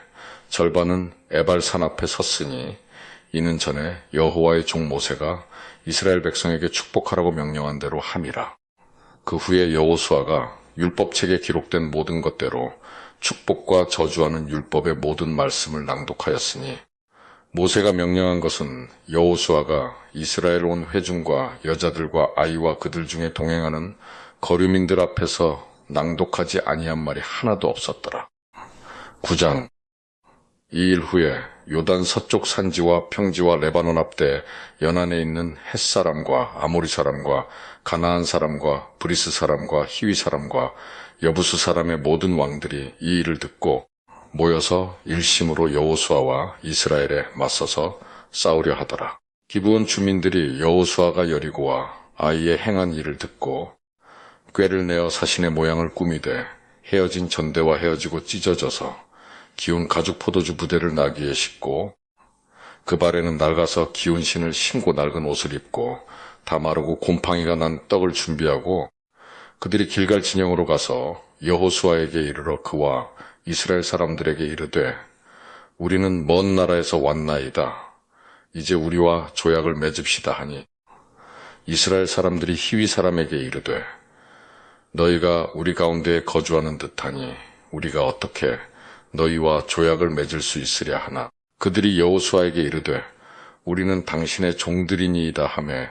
S1: 절반은 에발 산 앞에 섰으니 이는 전에 여호와의 종 모세가 이스라엘 백성에게 축복하라고 명령한 대로 함이라. 그 후에 여호수아가 율법책에 기록된 모든 것대로 축복과 저주하는 율법의 모든 말씀을 낭독하였으니 모세가 명령한 것은 여호수아가 이스라엘 온 회중과 여자들과 아이와 그들 중에 동행하는 거류민들 앞에서 낭독하지 아니한 말이 하나도 없었더라. 9장. 이 일 후에 요단 서쪽 산지와 평지와 레바논 앞대 연안에 있는 헷사람과 아모리 사람과 가나안 사람과 브리스 사람과 히위 사람과 여부수 사람의 모든 왕들이 이 일을 듣고 모여서 일심으로 여호수아와 이스라엘에 맞서서 싸우려 하더라. 기브온 주민들이 여호수아가 여리고와 아이의 행한 일을 듣고 꾀를 내어 사신의 모양을 꾸미되 헤어진 전대와 헤어지고 찢어져서 기운 가죽 포도주 부대를 나귀에 싣고 그 발에는 낡아서 기운 신을 심고 낡은 옷을 입고 다 마르고 곰팡이가 난 떡을 준비하고 그들이 길갈 진영으로 가서 여호수아에게 이르러 그와 이스라엘 사람들에게 이르되 우리는 먼 나라에서 왔나이다. 이제 우리와 조약을 맺읍시다 하니 이스라엘 사람들이 히위 사람에게 이르되 너희가 우리 가운데에 거주하는 듯하니 우리가 어떻게 너희와 조약을 맺을 수 있으랴 하나 그들이 여호수아에게 이르되 우리는 당신의 종들이니이다 하매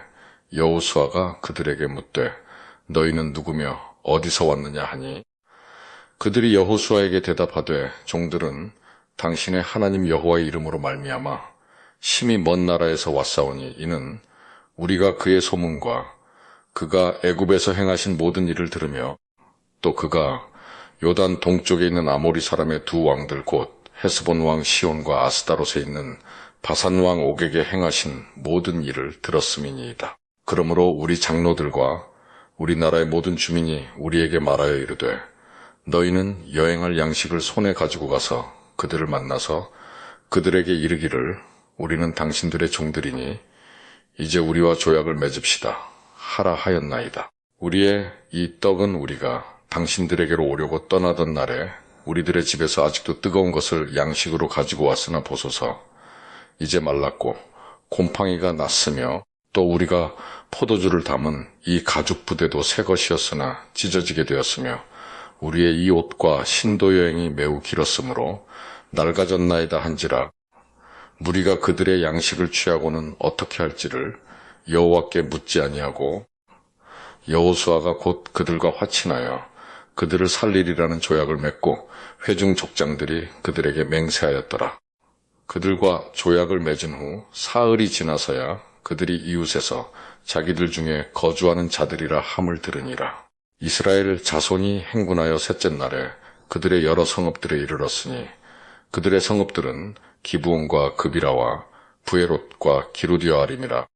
S1: 여호수아가 그들에게 묻되 너희는 누구며 어디서 왔느냐 하니 그들이 여호수아에게 대답하되 종들은 당신의 하나님 여호와의 이름으로 말미암아 심히 먼 나라에서 왔사오니 이는 우리가 그의 소문과 그가 애굽에서 행하신 모든 일을 들으며 또 그가 요단 동쪽에 있는 아모리 사람의 두 왕들 곧 헤스본 왕 시온과 아스다롯에 있는 바산 왕 옥에게 행하신 모든 일을 들었음이니이다. 그러므로 우리 장로들과 우리나라의 모든 주민이 우리에게 말하여 이르되 너희는 여행할 양식을 손에 가지고 가서 그들을 만나서 그들에게 이르기를 우리는 당신들의 종들이니 이제 우리와 조약을 맺읍시다 하라 하였나이다. 우리의 이 떡은 우리가 당신들에게로 오려고 떠나던 날에 우리들의 집에서 아직도 뜨거운 것을 양식으로 가지고 왔으나 보소서 이제 말랐고 곰팡이가 났으며 또 우리가 포도주를 담은 이 가죽 부대도 새 것이었으나 찢어지게 되었으며 우리의 이 옷과 신도 여행이 매우 길었으므로 낡아졌나이다 한지라 무리가 그들의 양식을 취하고는 어떻게 할지를 여호와께 묻지 아니하고 여호수아가 곧 그들과 화친하여 그들을 살리리라는 조약을 맺고 회중 족장들이 그들에게 맹세하였더라. 그들과 조약을 맺은 후 사흘이 지나서야 그들이 이웃에서 자기들 중에 거주하는 자들이라 함을 들으니라. 이스라엘 자손이 행군하여 셋째 날에 그들의 여러 성읍들에 이르렀으니 그들의 성읍들은 기브온과 그비라와 부에롯과 기르디아림이라.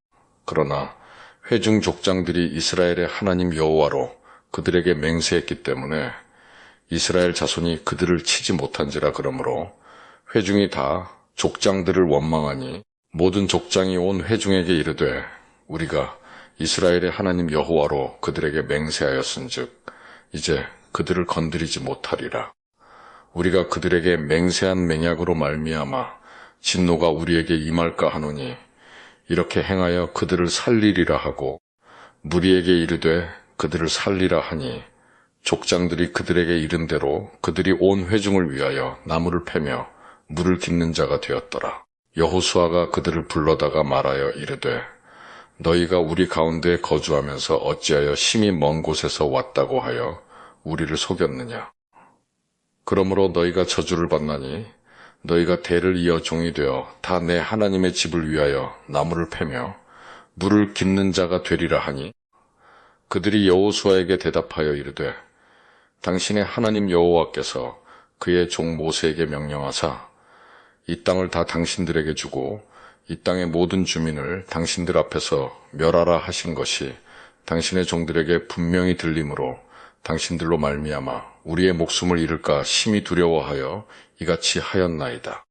S1: 그러나 회중 족장들이 이스라엘의 하나님 여호와로 그들에게 맹세했기 때문에 이스라엘 자손이 그들을 치지 못한지라. 그러므로 회중이 다 족장들을 원망하니 모든 족장이 온 회중에게 이르되 우리가 이스라엘의 하나님 여호와로 그들에게 맹세하였은즉 이제 그들을 건드리지 못하리라. 우리가 그들에게 맹세한 맹약으로 말미암아 진노가 우리에게 임할까 하노니 이렇게 행하여 그들을 살리리라 하고 무리에게 이르되 그들을 살리라 하니 족장들이 그들에게 이른 대로 그들이 온 회중을 위하여 나무를 패며 물을 깃는 자가 되었더라. 여호수아가 그들을 불러다가 말하여 이르되 너희가 우리 가운데 거주하면서 어찌하여 심히 먼 곳에서 왔다고 하여 우리를 속였느냐. 그러므로 너희가 저주를 받나니 너희가 대를 이어 종이 되어 다 내 하나님의 집을 위하여 나무를 패며 물을 깃는 자가 되리라 하니 그들이 여호수아에게 대답하여 이르되 당신의 하나님 여호와께서 그의 종 모세에게 명령하사 이 땅을 다 당신들에게 주고 이 땅의 모든 주민을 당신들 앞에서 멸하라 하신 것이 당신의 종들에게 분명히 들림으로 당신들로 말미암아 우리의 목숨을 잃을까 심히 두려워하여 이같이 하였나이다.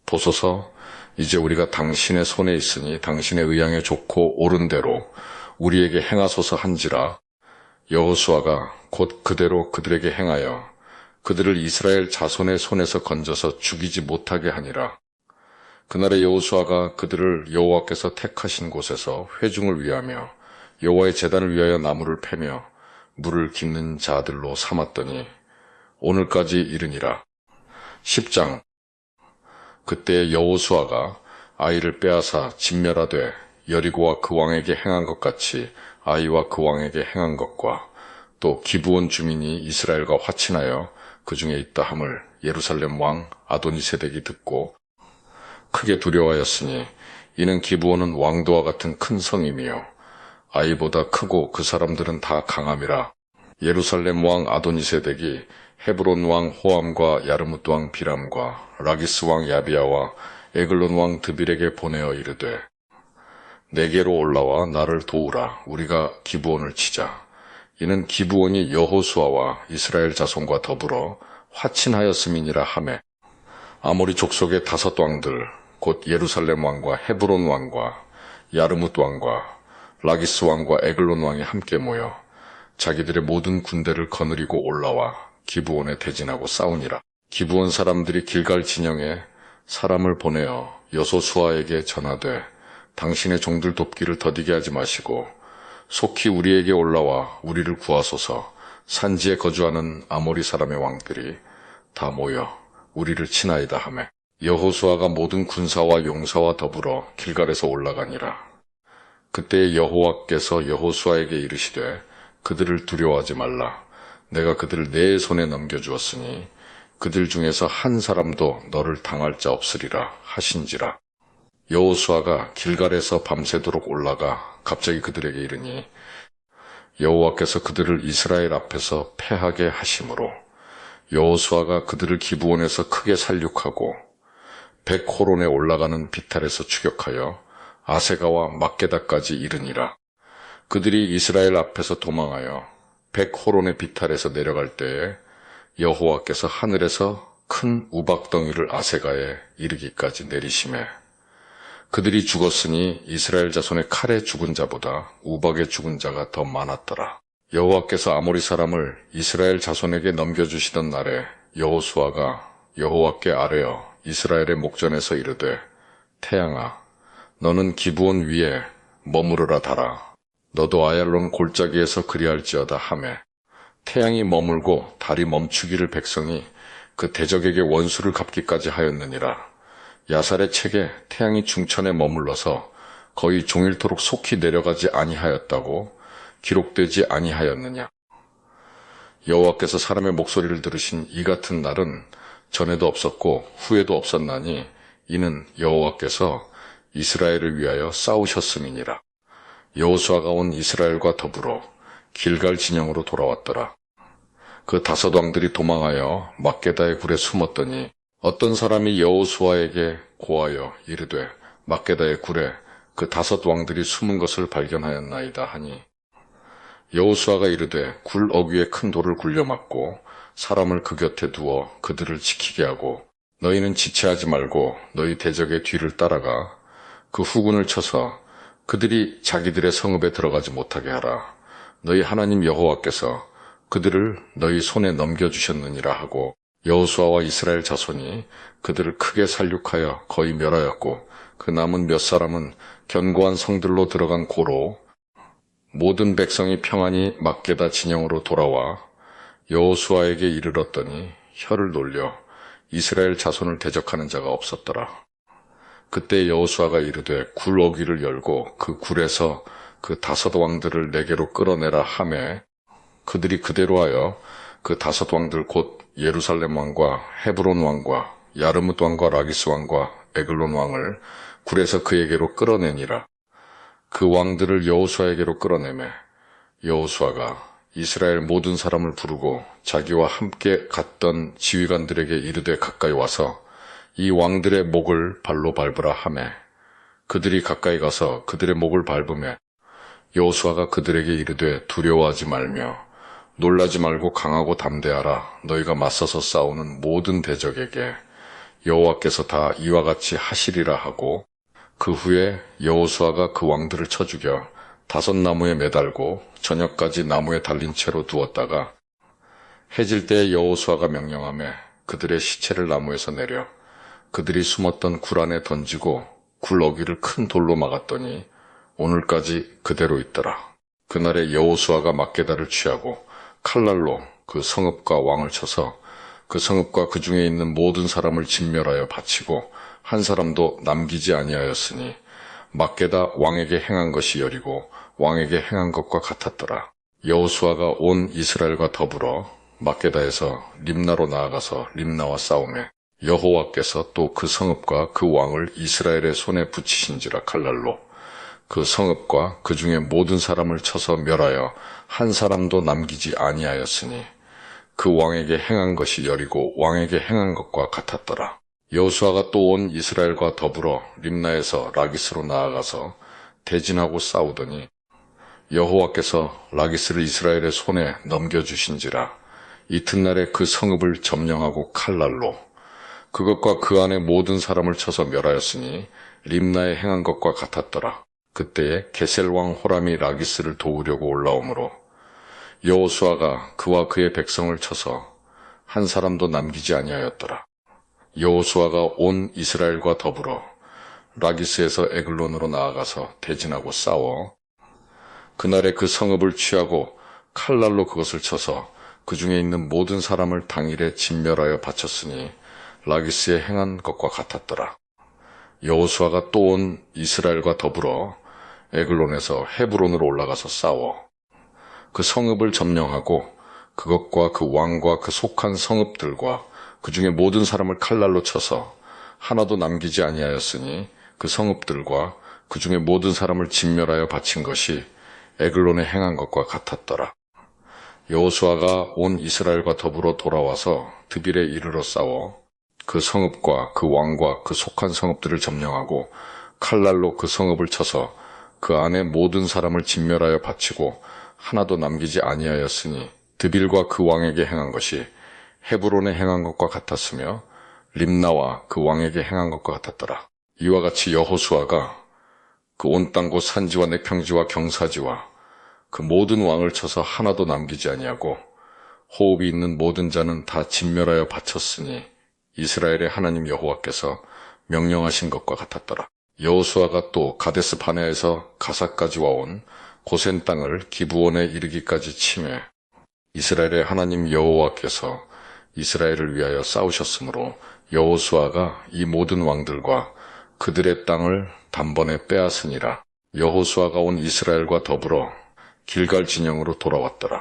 S1: 보소서 이제 우리가 당신의 손에 있으니 당신의 의향에 좋고 옳은 대로 우리에게 행하소서 한지라. 여호수아가 곧 그대로 그들에게 행하여 그들을 이스라엘 자손의 손에서 건져서 죽이지 못하게 하니라. 그날에 여호수아가 그들을 여호와께서 택하신 곳에서 회중을 위하며 여호와의 제단을 위하여 나무를 패며 물을 깃는 자들로 삼았더니 오늘까지 이르니라. 10장. 그때 여호수아가 아이를 빼앗아 진멸하되 여리고와 그 왕에게 행한 것 같이 아이와 그 왕에게 행한 것과 또 기브온 주민이 이스라엘과 화친하여 그 중에 있다 함을 예루살렘 왕 아도니세덱이 듣고 크게 두려워하였으니 이는 기브온은 왕도와 같은 큰 성임이요 아이보다 크고 그 사람들은 다 강함이라. 예루살렘 왕 아도니세덱이 헤브론 왕 호암과 야르뭇 왕 비람과 라기스 왕 야비야와 에글론 왕 드빌에게 보내어 이르되 내게로 올라와 나를 도우라. 우리가 기브온을 치자. 이는 기브온이 여호수아와 이스라엘 자손과 더불어 화친하였음이니라 하매 아모리 족속의 5 왕들 곧 예루살렘 왕과 헤브론 왕과 야르뭇 왕과 라기스 왕과 에글론 왕이 함께 모여 자기들의 모든 군대를 거느리고 올라와 기브온에 대진하고 싸우니라. 기브온 사람들이 길갈 진영에 사람을 보내어 여호수아에게 전하되 당신의 종들 돕기를 더디게 하지 마시고 속히 우리에게 올라와 우리를 구하소서. 산지에 거주하는 아모리 사람의 왕들이 다 모여 우리를 치나이다 하매 여호수아가 모든 군사와 용사와 더불어 길갈에서 올라가니라. 그때 여호와께서 여호수아에게 이르시되 그들을 두려워하지 말라. 내가 그들을 내 손에 넘겨주었으니 그들 중에서 한 사람도 너를 당할 자 없으리라 하신지라. 여호수아가 길갈에서 밤새도록 올라가 갑자기 그들에게 이르니 여호와께서 그들을 이스라엘 앞에서 패하게 하심으로 여호수아가 그들을 기브온에서 크게 살육하고 백호론에 올라가는 비탈에서 추격하여 아세가와 막게다까지 이르니라. 그들이 이스라엘 앞에서 도망하여 백호론의 비탈에서 내려갈 때에 여호와께서 하늘에서 큰 우박덩이를 아세가에 이르기까지 내리시매 그들이 죽었으니 이스라엘 자손의 칼에 죽은 자보다 우박에 죽은 자가 더 많았더라. 여호와께서 아모리 사람을 이스라엘 자손에게 넘겨주시던 날에 여호수아가 여호와께 아뢰어 이스라엘의 목전에서 이르되 태양아 너는 기브온 위에 머무르라 달아 너도 아얄론 골짜기에서 그리할지어다 하매 태양이 머물고 달이 멈추기를 백성이 그 대적에게 원수를 갚기까지 하였느니라. 야살의 책에 태양이 중천에 머물러서 거의 종일토록 속히 내려가지 아니하였다고 기록되지 아니하였느냐. 여호와께서 사람의 목소리를 들으신 이 같은 날은 전에도 없었고 후에도 없었나니 이는 여호와께서 이스라엘을 위하여 싸우셨음이니라. 여호수아가 온 이스라엘과 더불어 길갈 진영으로 돌아왔더라. 그 5 왕들이 도망하여 막게다의 굴에 숨었더니 어떤 사람이 여호수아에게 고하여 이르되 막게다의 굴에 그 5 왕들이 숨은 것을 발견하였나이다 하니 여호수아가 이르되 굴 어귀에 큰 돌을 굴려막고 사람을 그 곁에 두어 그들을 지키게 하고 너희는 지체하지 말고 너희 대적의 뒤를 따라가 그 후군을 쳐서 그들이 자기들의 성읍에 들어가지 못하게 하라. 너희 하나님 여호와께서 그들을 너희 손에 넘겨주셨느니라 하고 여호수아와 이스라엘 자손이 그들을 크게 살육하여 거의 멸하였고 그 남은 몇 사람은 견고한 성들로 들어간 고로 모든 백성이 평안히 막게다 진영으로 돌아와 여호수아에게 이르렀더니 혀를 놀려 이스라엘 자손을 대적하는 자가 없었더라. 그때 여호수아가 이르되 굴 어귀를 열고 그 굴에서 그 5 왕들을 내게로 끌어내라 하매 그들이 그대로 하여 그 5 왕들 곧 예루살렘 왕과 헤브론 왕과 야르뭇 왕과 라기스 왕과 에글론 왕을 굴에서 그에게로 끌어내니라. 그 왕들을 여호수아에게로 끌어내매 여호수아가 이스라엘 모든 사람을 부르고 자기와 함께 갔던 지휘관들에게 이르되 가까이 와서 이 왕들의 목을 발로 밟으라 하매 그들이 가까이 가서 그들의 목을 밟으며 여호수아가 그들에게 이르되 두려워하지 말며 놀라지 말고 강하고 담대하라. 너희가 맞서서 싸우는 모든 대적에게 여호와께서 다 이와 같이 하시리라 하고 그 후에 여호수아가 그 왕들을 쳐 죽여 5 나무에 매달고 저녁까지 나무에 달린 채로 두었다가 해질 때에 여호수아가 명령하며 그들의 시체를 나무에서 내려 그들이 숨었던 굴 안에 던지고 굴 어귀를 큰 돌로 막았더니 오늘까지 그대로 있더라. 그날에 여호수아가 막게다를 취하고 칼날로 그 성읍과 왕을 쳐서 그 성읍과 그 중에 있는 모든 사람을 진멸하여 바치고 한 사람도 남기지 아니하였으니 막게다 왕에게 행한 것이 여리고 왕에게 행한 것과 같았더라. 여호수아가 온 이스라엘과 더불어 막게다에서 림나로 나아가서 림나와 싸우매 여호와께서 또 그 성읍과 그 왕을 이스라엘의 손에 붙이신지라. 칼날로 그 성읍과 그 중에 모든 사람을 쳐서 멸하여 한 사람도 남기지 아니하였으니 그 왕에게 행한 것이 여리고 왕에게 행한 것과 같았더라. 여호수아가 또 온 이스라엘과 더불어 림나에서 라기스로 나아가서 대진하고 싸우더니 여호와께서 라기스를 이스라엘의 손에 넘겨주신지라. 이튿날에 그 성읍을 점령하고 칼날로 그것과 그 안에 모든 사람을 쳐서 멸하였으니 림나에 행한 것과 같았더라. 그때에 게셀 왕 호람이 라기스를 도우려고 올라오므로 여호수아가 그와 그의 백성을 쳐서 한 사람도 남기지 아니하였더라. 여호수아가 온 이스라엘과 더불어 라기스에서 에글론으로 나아가서 대진하고 싸워 그날에 그 성읍을 취하고 칼날로 그것을 쳐서 그 중에 있는 모든 사람을 당일에 진멸하여 바쳤으니 라기스에 행한 것과 같았더라. 여호수아가 또 온 이스라엘과 더불어 에글론에서 헤브론으로 올라가서 싸워 그 성읍을 점령하고 그것과 그 왕과 그 속한 성읍들과 그 중에 모든 사람을 칼날로 쳐서 하나도 남기지 아니하였으니 그 성읍들과 그 중에 모든 사람을 진멸하여 바친 것이 에글론에 행한 것과 같았더라. 여호수아가 온 이스라엘과 더불어 돌아와서 드빌에 이르러 싸워 그 성읍과 그 왕과 그 속한 성읍들을 점령하고 칼날로 그 성읍을 쳐서 그 안에 모든 사람을 진멸하여 바치고 하나도 남기지 아니하였으니 드빌과 그 왕에게 행한 것이 헤브론에 행한 것과 같았으며 림나와 그 왕에게 행한 것과 같았더라. 이와 같이 여호수아가 그 온 땅 곧 산지와 내평지와 경사지와 그 모든 왕을 쳐서 하나도 남기지 아니하고 호흡이 있는 모든 자는 다 진멸하여 바쳤으니 이스라엘의 하나님 여호와께서 명령하신 것과 같았더라. 여호수아가 또 가데스 바네아에서 가사까지 와온 고센 땅을 기브온에 이르기까지 치매 이스라엘의 하나님 여호와께서 이스라엘을 위하여 싸우셨으므로 여호수아가 이 모든 왕들과 그들의 땅을 단번에 빼앗으니라. 여호수아가 온 이스라엘과 더불어 길갈 진영으로 돌아왔더라.